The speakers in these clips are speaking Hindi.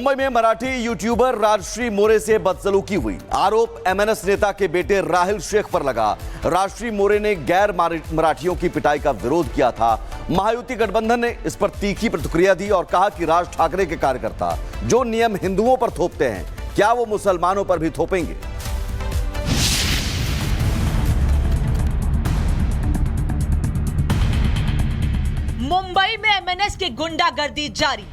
मुंबई में मराठी यूट्यूबर राजश्री मोरे से बदसलूकी हुई। आरोप एमएनएस नेता के बेटे राहिल शेख पर लगा। राजश्री मोरे ने गैर मराठियों की पिटाई का विरोध किया था। महायुति गठबंधन ने इस पर तीखी प्रतिक्रिया दी और कहा कि राज ठाकरे के कार्यकर्ता जो नियम हिंदुओं पर थोपते हैं, क्या वो मुसलमानों पर भी थोपेंगे? मुंबई में एमएनएस की गुंडागर्दी जारी।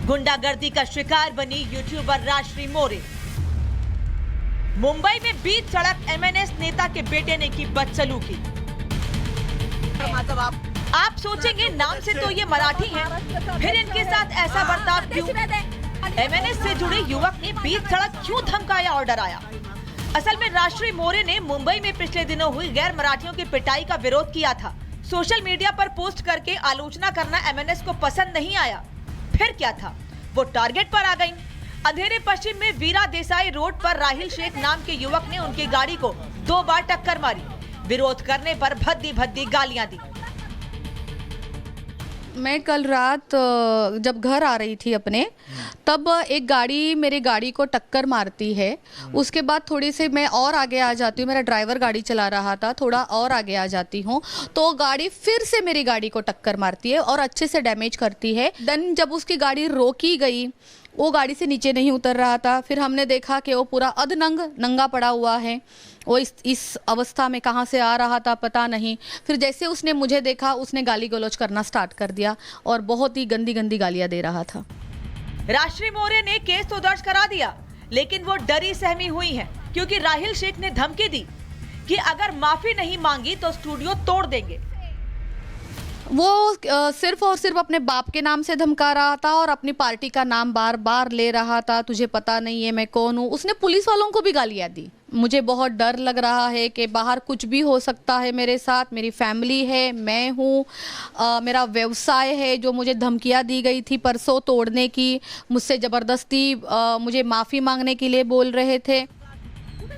गुंडागर्दी का शिकार बनी यूट्यूबर राजश्री मोरे। मुंबई में बीच सड़क एमएनएस नेता के बेटे ने की बदसलूकी। आप सोचेंगे नाम से तो ये मराठी हैं, फिर इनके साथ ऐसा बर्ताव क्यों? एमएनएस से जुड़े युवक ने बीच सड़क क्यों धमकाया? ऑर्डर आया। असल में राजश्री मोरे ने मुंबई में पिछले दिनों हुई गैर मराठियों की पिटाई का विरोध किया था। सोशल मीडिया पर पोस्ट करके आलोचना करना एमएनएस को पसंद नहीं आया। फिर क्या था, वो टारगेट पर आ गई। अंधेरे पश्चिम में वीरा देसाई रोड पर राहिल शेख नाम के युवक ने उनकी गाड़ी को 2 बार टक्कर मारी। विरोध करने पर भद्दी भद्दी गालियां दी। मैं कल रात जब घर आ रही थी अपने, तब एक गाड़ी मेरी गाड़ी को टक्कर मारती है। उसके बाद थोड़ी सी मैं और आगे आ जाती हूँ, मेरा ड्राइवर गाड़ी चला रहा था, थोड़ा और आगे आ जाती हूँ तो गाड़ी फिर से मेरी गाड़ी को टक्कर मारती है और अच्छे से डैमेज करती है। देन जब उसकी गाड़ी रोकी गई, वो गाड़ी से नीचे नहीं उतर रहा था। फिर हमने देखा कि वो पूरा अधनंग नंगा पड़ा हुआ है। वो इस अवस्था में कहाँ से आ रहा था पता नहीं। फिर जैसे उसने मुझे देखा, उसने गाली गलौज करना स्टार्ट कर दिया और बहुत ही गंदी गंदी गालियां दे रहा था। राजश्री मोरे ने केस तो दर्ज करा दिया, लेकिन वो डरी सहमी हुई हैं, क्योंकि राहिल शेख ने धमकी दी कि अगर माफी नहीं मांगी तो स्टूडियो तोड़ देंगे। वो सिर्फ और सिर्फ अपने बाप के नाम से धमका रहा था और अपनी पार्टी का नाम बार बार ले रहा था। तुझे पता नहीं है मैं कौन हूँ। उसने पुलिस वालों को भी गालियां दी। मुझे बहुत डर लग रहा है कि बाहर कुछ भी हो सकता है मेरे साथ। मेरी फैमिली है, मैं हूँ, मेरा व्यवसाय है जो मुझे धमकियां दी गई थी परसों तोड़ने की। मुझसे ज़बरदस्ती मुझे माफ़ी मांगने के लिए बोल रहे थे।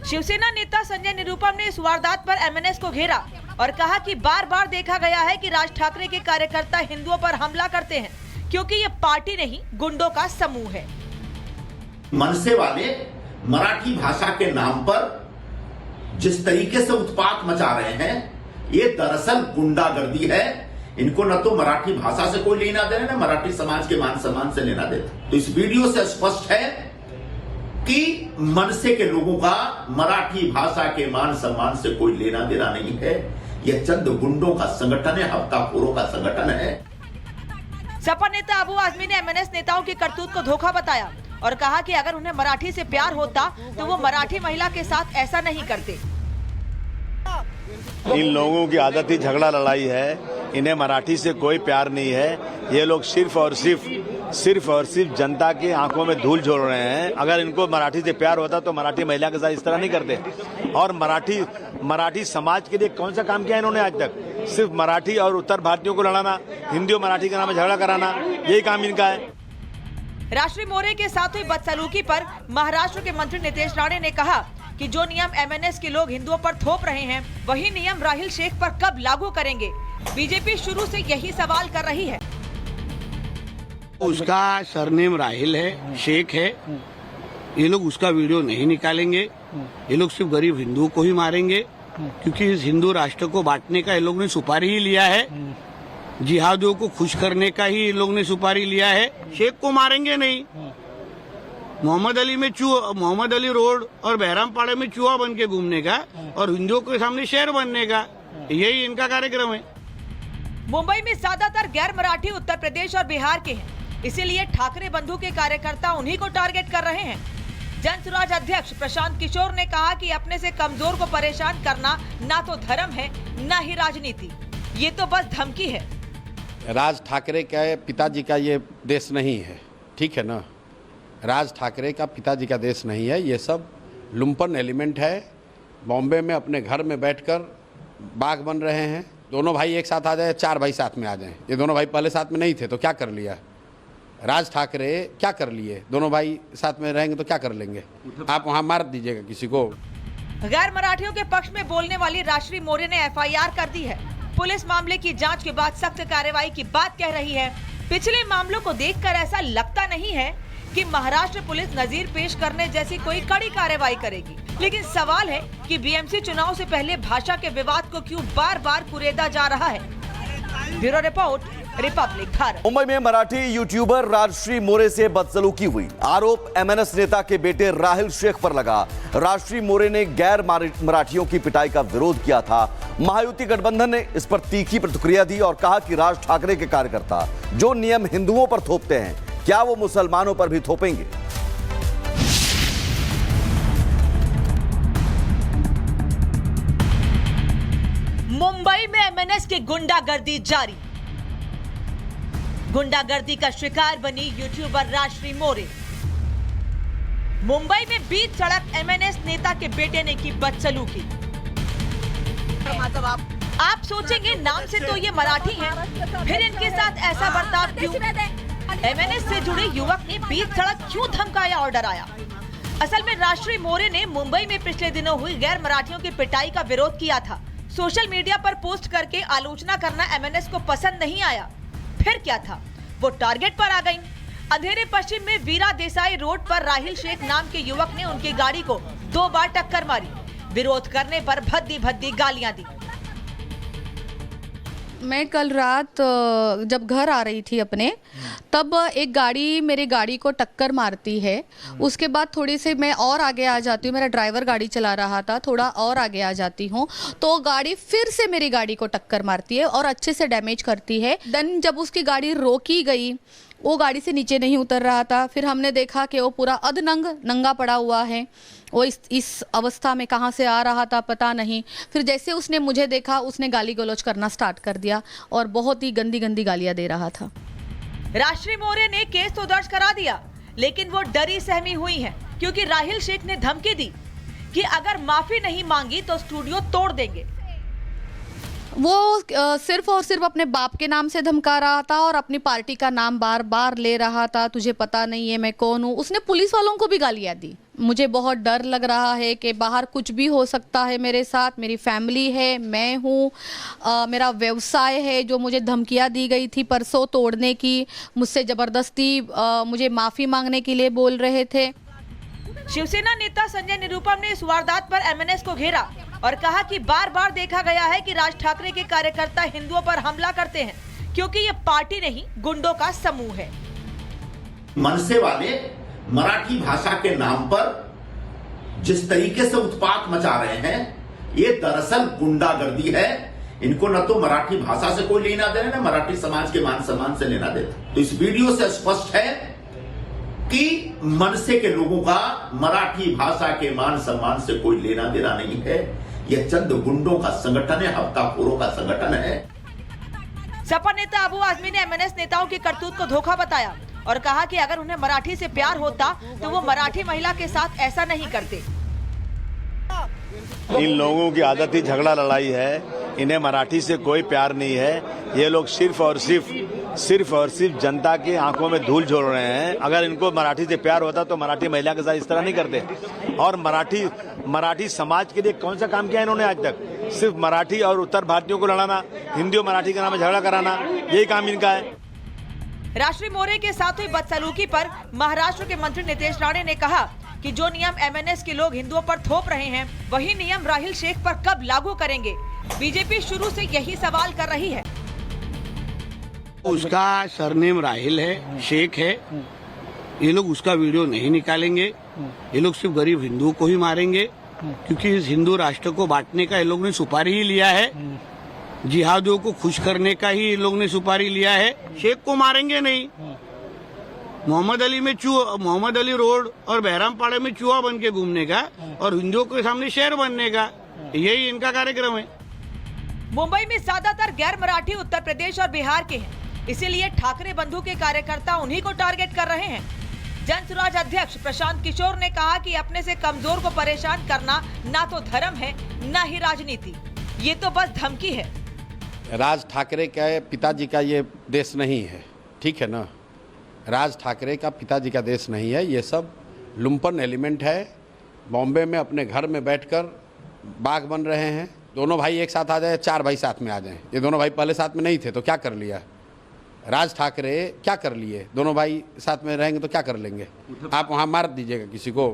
शिवसेना नेता संजय निरुपम ने इस वारदात पर एमएनएस को घेरा और कहा कि बार बार देखा गया है कि राज ठाकरे के कार्यकर्ता हिंदुओं पर हमला करते हैं, क्योंकि ये पार्टी नहीं गुंडों का समूह है। मनसे वाले मराठी भाषा के नाम पर जिस तरीके से उत्पात मचा रहे हैं, ये दरअसल गुंडागर्दी है। इनको न तो मराठी भाषा से कोई लेना देना, न मराठी समाज के मान सम्मान से लेना देना। तो इस वीडियो से स्पष्ट है कि मनसे के लोगों का मराठी भाषा के मान सम्मान से कोई लेना देना नहीं है। यह चंद गुंडों का संगठन है, हफ्ताखोरों का संगठन है। सपा नेता अबू आजमी ने एमएनएस नेताओं की करतूत को धोखा बताया और कहा कि अगर उन्हें मराठी से प्यार होता तो वो मराठी महिला के साथ ऐसा नहीं करते। इन लोगों की आदत ही झगड़ा लड़ाई है। इन्हें मराठी से कोई प्यार नहीं है। ये लोग सिर्फ और सिर्फ जनता की आंखों में धूल झोल रहे हैं। अगर इनको मराठी से प्यार होता तो मराठी महिला के साथ इस तरह नहीं करते। और मराठी समाज के लिए कौन सा काम किया इन्होंने आज तक? सिर्फ मराठी और उत्तर भारतीयों को लड़ाना, हिंदी और मराठी के नाम झगड़ा कराना, यही काम इनका है। राजश्री मोरे के साथ हुई बदसलूकी पर महाराष्ट्र के मंत्री नितेश राणे ने कहा कि जो नियम एमएनएस के लोग हिंदुओं पर थोप रहे हैं, वही नियम राहिल शेख पर कब लागू करेंगे? बीजेपी शुरू से यही सवाल कर रही है। उसका सरनेम राहिल है, शेख है। ये लोग उसका वीडियो नहीं निकालेंगे। ये लोग सिर्फ गरीब हिंदुओं को ही मारेंगे, क्योंकि इस हिंदू राष्ट्र को बांटने का ये लोग ने सुपारी ही लिया है। जिहादियों को खुश करने का ही ये लोग ने सुपारी लिया है। शेख को मारेंगे नहीं। मोहम्मद अली रोड और बहरामपाड़ा में चूहा बन के घूमने का और हिंदुओं के सामने शेर बनने का, यही इनका कार्यक्रम है। मुंबई में ज्यादातर गैर मराठी उत्तर प्रदेश और बिहार के हैं, इसीलिए ठाकरे बंधु के कार्यकर्ता उन्हीं को टारगेट कर रहे हैं। जनसुराज अध्यक्ष प्रशांत किशोर ने कहा कि अपने से कमजोर को परेशान करना ना तो धर्म है, ना ही राजनीति, ये तो बस धमकी है। राज ठाकरे के पिताजी का ये देश नहीं है, ठीक है ना? राज ठाकरे का पिताजी का देश नहीं है। ये सब लुम्पन एलिमेंट है। बॉम्बे में अपने घर में बैठकर बाघ बन रहे हैं। दोनों भाई एक साथ आ जाए, 4 भाई साथ में आ जाएं। ये दोनों भाई पहले साथ में नहीं थे तो क्या कर लिया? राज ठाकरे क्या कर लिए? दोनों भाई साथ में रहेंगे तो क्या कर लेंगे? आप वहाँ मार दीजिएगा किसी को। गैर मराठियों के पक्ष में बोलने वाली राजश्री मोरे ने एफआईआर कर दी है। पुलिस मामले की जांच के बाद सख्त कार्रवाई की बात कह रही है। पिछले मामलों को देखकर ऐसा लगता नहीं है कि महाराष्ट्र पुलिस नजीर पेश करने जैसी कोई कड़ी कार्रवाई करेगी। लेकिन सवाल है कि बीएमसी चुनाव से पहले भाषा के विवाद को क्यों बार बार कुरेदा जा रहा है। Bureau report, Republic Bharat. Mumbai में मराठी यूट्यूबर राजश्री मोरे से बदसलूकी हुई। आरोप एमएनएस नेता के बेटे राहिल शेख पर लगा। राजश्री मोरे ने गैर मराठियों की पिटाई का विरोध किया था। महायुति गठबंधन ने इस पर तीखी प्रतिक्रिया दी और कहा कि राज ठाकरे के कार्यकर्ता जो नियम हिंदुओं पर थोपते हैं, क्या वो मुसलमानों पर भी थोपेंगे? मुंबई में एमएनएस की गुंडागर्दी जारी। गुंडागर्दी का शिकार बनी यूट्यूबर राजश्री मोरे। मुंबई में बीच सड़क एमएनएस नेता के बेटे ने की बदसलूकी। आप सोचेंगे नाम से तो ये मराठी हैं, फिर इनके साथ ऐसा बर्ताव क्यों? एमएनएस से जुड़े युवक ने बीच सड़क क्यों धमकाया और डराया? असल में राजश्री मोरे ने मुंबई में पिछले दिनों हुई गैर मराठियों की पिटाई का विरोध किया था। सोशल मीडिया पर पोस्ट करके आलोचना करना एमएनएस को पसंद नहीं आया। फिर क्या था, वो टारगेट पर आ गई। अंधेरे पश्चिम में वीरा देसाई रोड पर राहिल शेख नाम के युवक ने उनकी गाड़ी को 2 बार टक्कर मारी। विरोध करने पर भद्दी भद्दी गालियां दी। मैं कल रात जब घर आ रही थी अपने, तब एक गाड़ी मेरी गाड़ी को टक्कर मारती है। उसके बाद थोड़ी सी मैं और आगे आ जाती हूँ, मेरा ड्राइवर गाड़ी चला रहा था, थोड़ा और आगे आ जाती हूँ तो गाड़ी फिर से मेरी गाड़ी को टक्कर मारती है और अच्छे से डैमेज करती है। देन जब उसकी गाड़ी रोकी गई, वो गाड़ी से नीचे नहीं उतर रहा था। फिर हमने देखा कि वो पूरा अधनंग नंगा पड़ा हुआ है। वो इस अवस्था में कहाँ से आ रहा था पता नहीं। फिर जैसे उसने मुझे देखा, उसने गाली गलौज करना स्टार्ट कर दिया और बहुत ही गंदी गंदी गालियां दे रहा था। राजश्री मोरे ने केस तो दर्ज करा दिया, लेकिन वो डरी सहमी हुई हैं, क्योंकि राहिल शेख ने धमकी दी कि अगर माफी नहीं मांगी तो स्टूडियो तोड़ देंगे। वो सिर्फ और सिर्फ अपने बाप के नाम से धमका रहा था और अपनी पार्टी का नाम बार बार ले रहा था। तुझे पता नहीं है मैं कौन हूँ। उसने पुलिस वालों को भी गालियाँ दी। मुझे बहुत डर लग रहा है कि बाहर कुछ भी हो सकता है मेरे साथ। मेरी फैमिली है, मैं हूँ, मेरा व्यवसाय है। जो मुझे धमकियाँ दी गई थी परसों तोड़ने की, मुझसे ज़बरदस्ती मुझे माफ़ी मांगने के लिए बोल रहे थे। शिवसेना नेता संजय निरुपम ने इस वारदात पर एमएनएस को घेरा और कहा कि बार बार देखा गया है कि राज ठाकरे के कार्यकर्ता हिंदुओं पर हमला करते हैं, क्योंकि ये पार्टी नहीं गुंडों का समूह है। मनसे वाले मराठी भाषा के नाम पर जिस तरीके से उत्पात मचा रहे हैं, ये दरअसल गुंडागर्दी है। इनको न तो मराठी भाषा से कोई लेना देना, न मराठी समाज के मान सम्मान से लेना देना। तो इस वीडियो से स्पष्ट है कि मनसे के लोगों का मराठी भाषा के मान सम्मान से कोई लेना देना नहीं है। यह चंद गुंडों का संगठन है, हफ्ताखोरों का संगठन है। सपा नेता अबू आजमी ने एमएनएस नेताओं की करतूत को धोखा बताया और कहा कि अगर उन्हें मराठी से प्यार होता तो वो मराठी महिला के साथ ऐसा नहीं करते। इन लोगों की आदत ही झगड़ा लड़ाई है। इन्हें मराठी से कोई प्यार नहीं है। ये लोग सिर्फ और सिर्फ जनता की आंखों में धूल झोल रहे हैं। अगर इनको मराठी से प्यार होता तो मराठी महिला के साथ इस तरह नहीं करते। और मराठी समाज के लिए कौन सा काम किया इन्होंने आज तक? सिर्फ मराठी और उत्तर भारतीयों को लड़ाना, हिंदी और मराठी के नाम में झगड़ा कराना, यही काम इनका है। राजश्री मोरे के साथ हुई बदसलूकी पर महाराष्ट्र के मंत्री नितेश राणे ने कहा कि जो नियम एमएनएस के लोग हिंदुओं पर थोप रहे हैं, वही नियम राहिल शेख पर कब लागू करेंगे? बीजेपी शुरू से यही सवाल कर रही है। उसका सरनेम राहिल है, शेख है। ये लोग उसका वीडियो नहीं निकालेंगे। ये लोग सिर्फ गरीब हिंदुओं को ही मारेंगे, क्योंकि इस हिंदू राष्ट्र को बांटने का ये लोग ने सुपारी ही लिया है। जिहादियों को खुश करने का ही ये लोग ने सुपारी लिया है। शेख को मारेंगे नहीं। मोहम्मद अली रोड और बहरामपाड़े में चूहा बन के घूमने का और हिंदुओं के सामने शेर बनने का, यही इनका कार्यक्रम है। मुंबई में ज्यादातर गैर मराठी उत्तर प्रदेश और बिहार के हैं, इसीलिए ठाकरे बंधु के कार्यकर्ता उन्हीं को टारगेट कर रहे हैं। जनसुराज अध्यक्ष प्रशांत किशोर ने कहा कि अपने से कमजोर को परेशान करना ना तो धर्म है, ना ही राजनीति, ये तो बस धमकी है। राज ठाकरे के पिताजी का ये देश नहीं है, ठीक है ना। राज ठाकरे का पिताजी का देश नहीं है। ये सब लुम्पन एलिमेंट है। बॉम्बे में अपने घर में बैठकर बाग बन रहे हैं। दोनों भाई एक साथ आ जाए, 4 भाई साथ में आ जाएं। ये दोनों भाई पहले साथ में नहीं थे तो क्या कर लिया? राज ठाकरे क्या कर लिए? दोनों भाई साथ में रहेंगे तो क्या कर लेंगे? आप वहाँ मार दीजिएगा किसी को।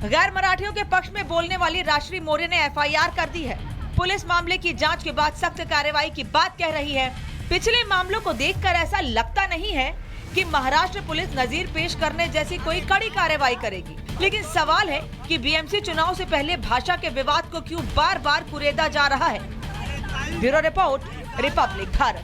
गैर मराठियों के पक्ष में बोलने वाली राजश्री मोरे ने एफआईआर कर दी है। पुलिस मामले की जांच के बाद सख्त कार्रवाई की बात कह रही है। पिछले मामलों को देखकर ऐसा लगता नहीं है कि महाराष्ट्र पुलिस नजीर पेश करने जैसी कोई कड़ी कार्रवाई करेगी, लेकिन सवाल है कि बीएमसी चुनाव से पहले भाषा के विवाद को क्यों बार बार कुरेदा जा रहा है। Bureau report, Republic Bharat.